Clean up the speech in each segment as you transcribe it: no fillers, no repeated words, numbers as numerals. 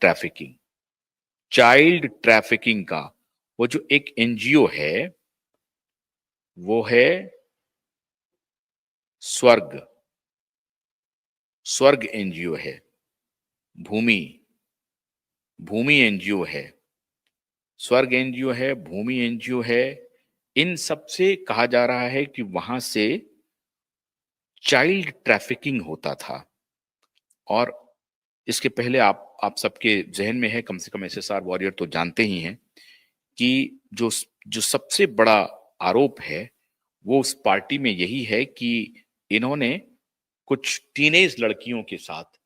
Trafficking, child trafficking का वो जो एक एनजीओ है वो है स्वर्ग, स्वर्ग एनजीओ है, भूमि, भूमि एनजीओ है, स्वर्ग एनजीओ है, भूमि एनजीओ है। इन सब से कहा जा रहा है कि वहां से चाइल्ड ट्रैफिकिंग होता था। और इसके पहले आप सबके जहन में है, कम से कम एसएसआर वॉरियर तो जानते ही हैं कि जो जो सबसे बड़ा आरोप है वो उस पार्टी में यही है कि इन्होंने कुछ टीनेज लड़कियों के साथ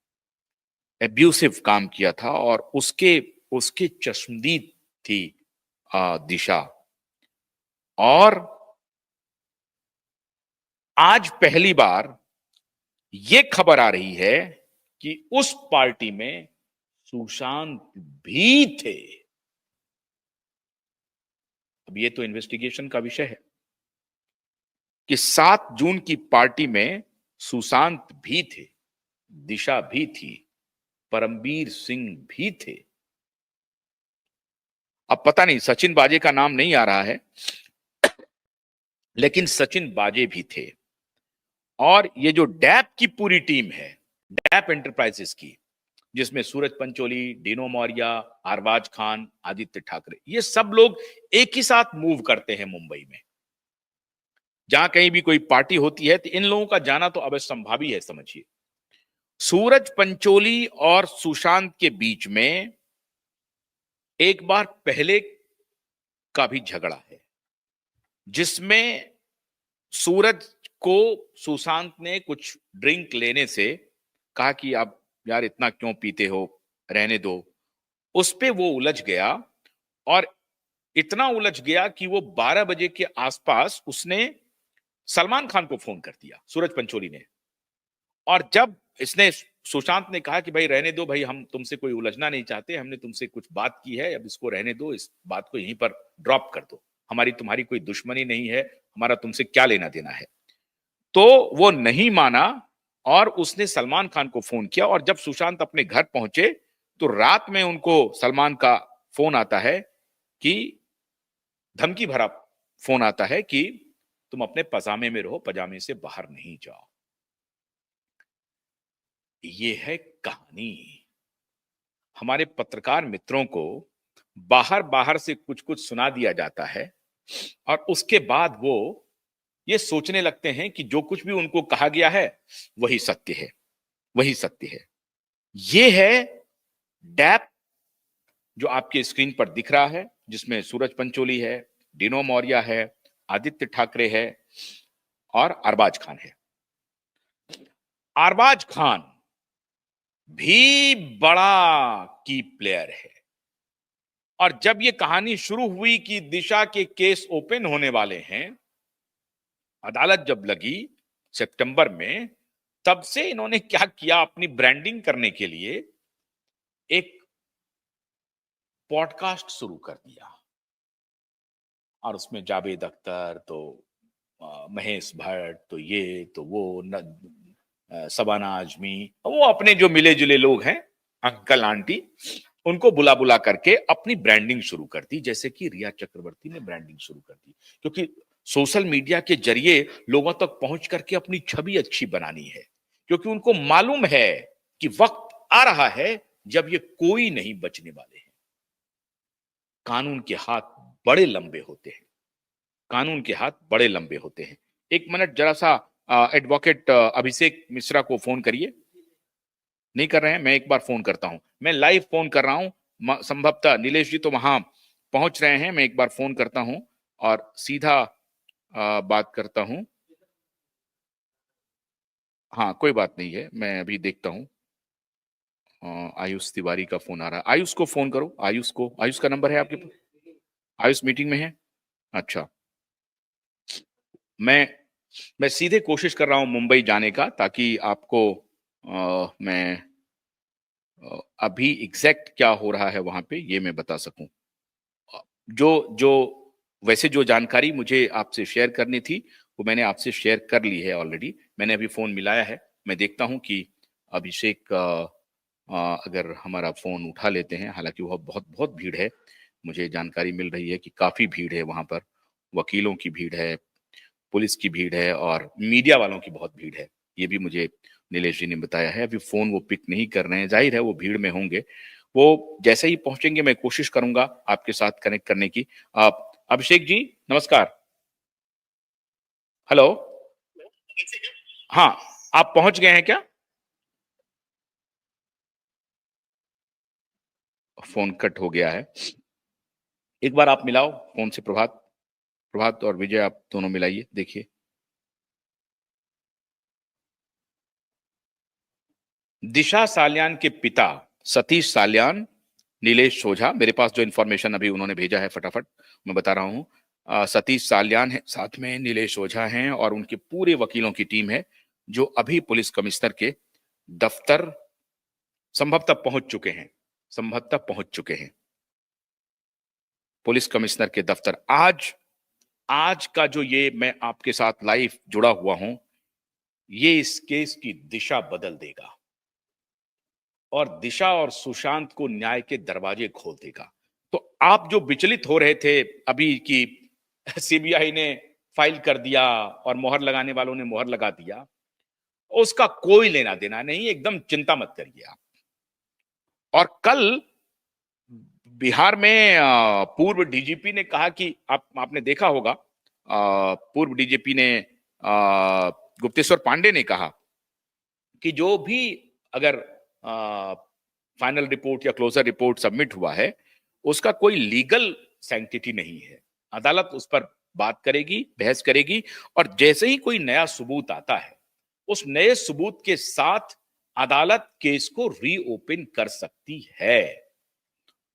एब्यूसिव काम किया था और उसके उसके चश्मदीद थी दिशा। और आज पहली बार ये खबर आ रही है कि उस पार्टी में सुशांत भी थे। अब ये तो इन्वेस्टिगेशन का विषय है कि 7 जून की पार्टी में सुशांत भी थे, दिशा भी थी, परमबीर सिंह भी थे। अब पता नहीं, सचिन बाजे का नाम नहीं आ रहा है, लेकिन सचिन बाजे भी थे। और ये जो डैप की पूरी टीम है, डैप एंटरप्राइजेस की, जिसमें सूरज पंचोली, डिनो मौर्या, अरबाज खान, आदित्य ठाकरे, ये सब लोग एक ही साथ मूव करते हैं मुंबई में। जहां कहीं भी कोई पार्टी होती है तो इन लोगों का जाना तो अवश्यंभावी है। समझिए, सूरज पंचोली और सुशांत के बीच में एक बार पहले का भी झगड़ा है, जिसमें सूरज को सुशांत ने कुछ ड्रिंक लेने से कहा कि आप यार इतना क्यों पीते हो, रहने दो। उस पे वो उलझ गया और इतना उलझ गया कि वो 12 बजे के आसपास उसने सलमान खान को फोन कर दिया, सूरज पंचोली ने। और जब इसने सुशांत ने कहा कि भाई रहने दो भाई, हम तुमसे कोई उलझना नहीं चाहते, हमने तुमसे कुछ बात की है, अब इसको रहने दो, इस बात को यहीं पर ड्रॉप कर दो, हमारी तुम्हारी कोई दुश्मनी नहीं है, हमारा तुमसे क्या लेना देना है। तो वो नहीं माना और उसने सलमान खान को फोन किया। और जब सुशांत अपने घर पहुंचे तो रात में उनको सलमान का फोन आता है कि धमकी भरा फोन आता है कि तुम अपने पजामे में रहो, पजामे से बाहर नहीं जाओ। ये है कहानी। हमारे पत्रकार मित्रों को बाहर बाहर से कुछ कुछ सुना दिया जाता है और उसके बाद वो ये सोचने लगते हैं कि जो कुछ भी उनको कहा गया है वही सत्य है, वही सत्य है। ये है डैप जो आपके स्क्रीन पर दिख रहा है, जिसमें सूरज पंचोली है, डिनो मौर्या है, आदित्य ठाकरे है और अरबाज खान है। अरबाज खान भी बड़ा की प्लेयर है। और जब ये कहानी शुरू हुई कि दिशा के केस ओपन होने वाले हैं, अदालत जब लगी सितंबर में, तब से इन्होंने क्या किया, अपनी ब्रांडिंग करने के लिए एक पॉडकास्ट शुरू कर दिया। और उसमें जावेद अख्तर तो महेश भट्ट तो ये तो वो सबाना आजमी, वो अपने जो मिले जुले लोग हैं, अंकल आंटी, उनको बुला बुला करके अपनी ब्रांडिंग शुरू कर दी, जैसे कि रिया चक्रवर्ती ने ब्रांडिंग शुरू कर दी। क्योंकि सोशल मीडिया के जरिए लोगों तक पहुंच करके अपनी छवि अच्छी बनानी है, क्योंकि उनको मालूम है कि वक्त आ रहा है जब ये कोई नहीं बचने वाले हैं। कानून के हाथ बड़े लंबे होते हैं, कानून के हाथ बड़े लंबे होते हैं। एक मिनट जरा सा एडवोकेट अभिषेक मिश्रा को फोन करिए। नहीं कर रहे हैं, मैं एक बार फोन करता हूं, मैं लाइव फोन कर रहा हूं, संभवतः नीलेश जी तो वहां पहुंच रहे हैं। मैं एक बार फोन करता हूं और सीधा बात करता हूं। हाँ कोई बात नहीं है, मैं अभी देखता हूं। आयुष तिवारी का फोन आ रहा है, आयुष को फोन करो, आयुष को, आयुष का नंबर है आपके पास? आयुष मीटिंग में है, अच्छा। मैं सीधे कोशिश कर रहा हूं मुंबई जाने का, ताकि आपको मैं अभी एग्जैक्ट क्या हो रहा है वहां पे ये मैं बता सकूं। जो जो वैसे जो जानकारी मुझे आपसे शेयर करनी थी वो मैंने आपसे शेयर कर ली है ऑलरेडी। मैंने अभी फोन मिलाया है, मैं देखता हूं कि अभिषेक अगर हमारा फोन उठा लेते हैं, हालांकि वह बहुत बहुत भीड़ है, मुझे जानकारी मिल रही है कि काफी भीड़ है वहां पर, वकीलों की भीड़ है, पुलिस की भीड़ है और मीडिया वालों की बहुत भीड़ है, ये भी मुझे नीलेश जी ने बताया है। अभी फोन वो पिक नहीं कर रहे हैं, जाहिर है वो भीड़ में होंगे। वो जैसे ही पहुंचेंगे मैं कोशिश करूंगा आपके साथ कनेक्ट करने की। आप अभिषेक जी नमस्कार। हेलो। हाँ, आप पहुंच गए हैं क्या? फोन कट हो गया है, एक बार आप मिलाओ फोन से। प्रभात, प्रभात और विजय आप दोनों मिलाइए, देखिए। दिशा साल्यान के पिता सतीश साल्यान, नीलेश ओझा, मेरे पास जो इन्फॉर्मेशन अभी उन्होंने भेजा है फटाफट मैं बता रहा हूँ। सतीश साल्यान है, साथ में नीलेश ओझा हैं और उनके पूरे वकीलों की टीम है, जो अभी पुलिस कमिश्नर के दफ्तर संभवतः पहुंच चुके हैं, संभवतः पहुंच चुके हैं पुलिस कमिश्नर के दफ्तर। आज, आज का जो ये मैं आपके साथ लाइव जुड़ा हुआ हूं, ये इस केस की दिशा बदल देगा और दिशा और सुशांत को न्याय के दरवाजे खोल देगा। तो आप जो विचलित हो रहे थे अभी कि सीबीआई ने फाइल कर दिया और मोहर लगाने वालों ने मोहर लगा दिया, उसका कोई लेना देना नहीं, एकदम चिंता मत करिए आप। और कल बिहार में पूर्व डीजीपी ने कहा कि आपने देखा होगा, पूर्व डीजीपी ने गुप्तेश्वर पांडे ने कहा कि जो भी अगर फाइनल रिपोर्ट या क्लोजर रिपोर्ट सबमिट हुआ है, उसका कोई लीगल सैंक्टिटी नहीं है। अदालत उस पर बात करेगी, बहस करेगी और जैसे ही कोई नया सबूत आता है, उस नए सबूत के साथ अदालत केस को रीओपन कर सकती है।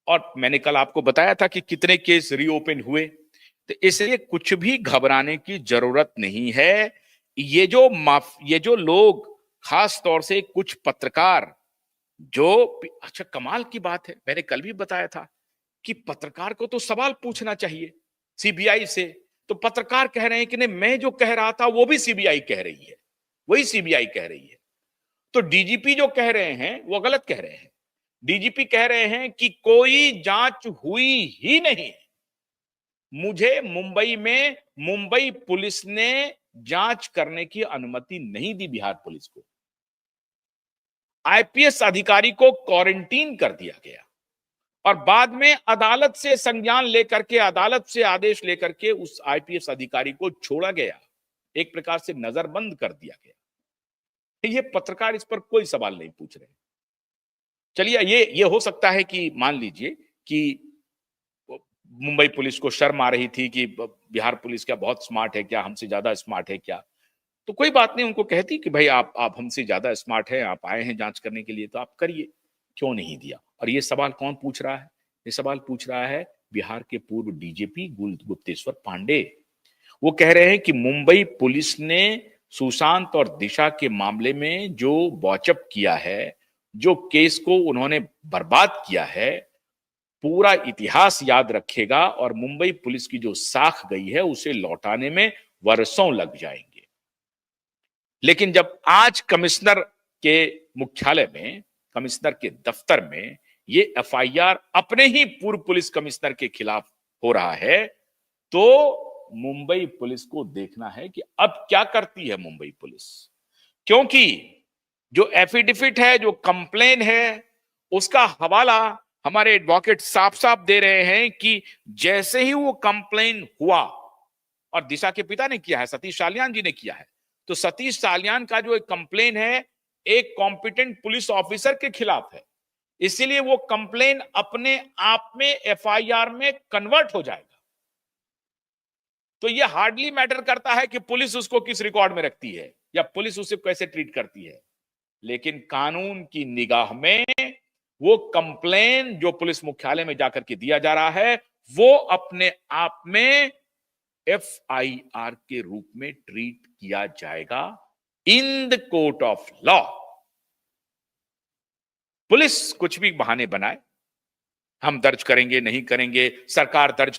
और मैंने कल आपको बताया था कि कितने केस रीओपन हुए, तो इसलिए कुछ भी घबराने की जरूरत नहीं है। ये जो लोग, खास तौर से कुछ पत्रकार, जो, अच्छा कमाल की बात है, मैंने कल भी बताया था कि पत्रकार को तो सवाल पूछना चाहिए सीबीआई से, तो पत्रकार कह रहे हैं कि नहीं, मैं जो कह रहा था वो भी सीबीआई कह रही है, वही सीबीआई कह रही है। तो डीजीपी जो कह रहे हैं वो गलत कह रहे हैं। डीजीपी कह रहे हैं कि कोई जांच हुई ही नहीं। मुझे मुंबई में मुंबई पुलिस ने जांच करने की अनुमति नहीं दी, बिहार पुलिस को। आईपीएस अधिकारी को क्वारंटीन कर दिया गया और बाद में अदालत से संज्ञान लेकर के, अदालत से आदेश लेकर के उस आईपीएस अधिकारी को छोड़ा गया, एक प्रकार से नजरबंद कर दिया गया। ये पत्रकार इस पर कोई सवाल नहीं पूछ रहे। चलिए, ये हो सकता है कि मान लीजिए कि मुंबई पुलिस को शर्म आ रही थी कि बिहार पुलिस क्या बहुत स्मार्ट है क्या, हमसे ज्यादा स्मार्ट है क्या, तो कोई बात नहीं, उनको कहती कि भाई आप हमसे ज्यादा स्मार्ट है, आप आए हैं जांच करने के लिए तो आप करिए, क्यों नहीं दिया। और ये सवाल कौन पूछ रहा है? ये सवाल पूछ रहा है बिहार के पूर्व डीजीपी गुप्तेश्वर पांडे। वो कह रहे हैं कि मुंबई पुलिस ने सुशांत और दिशा के मामले में जो वॉचअप किया है, जो केस को उन्होंने बर्बाद किया है, पूरा इतिहास याद रखेगा और मुंबई पुलिस की जो साख गई है उसे लौटाने में वर्षों लग जाएंगे। लेकिन जब आज कमिश्नर के मुख्यालय में, कमिश्नर के दफ्तर में ये एफआईआर अपने ही पूर्व पुलिस कमिश्नर के खिलाफ हो रहा है, तो मुंबई पुलिस को देखना है कि अब क्या करती है मुंबई पुलिस। क्योंकि जो एफिडेविट है, जो कंप्लेन है, उसका हवाला हमारे एडवोकेट साफ साफ दे रहे हैं कि जैसे ही वो कंप्लेन हुआ, और दिशा के पिता ने किया है, सतीश साल्यान जी ने किया है, तो सतीश साल्यान का जो एक कंप्लेन है एक कॉम्पिटेंट पुलिस ऑफिसर के खिलाफ है, इसीलिए वो कंप्लेन अपने आप में एफआईआर में कन्वर्ट हो जाएगा। तो ये हार्डली मैटर करता है कि पुलिस उसको किस रिकॉर्ड में रखती है या पुलिस उसे कैसे ट्रीट करती है, लेकिन कानून की निगाह में वो कंप्लेन जो पुलिस मुख्यालय में जाकर के दिया जा रहा है, वो अपने आप में एफआईआर के रूप में ट्रीट किया जाएगा in the court of law. Police कुछ भी बहाने बनाए, हम दर्ज करेंगे, नहीं करेंगे, सरकार दर्ज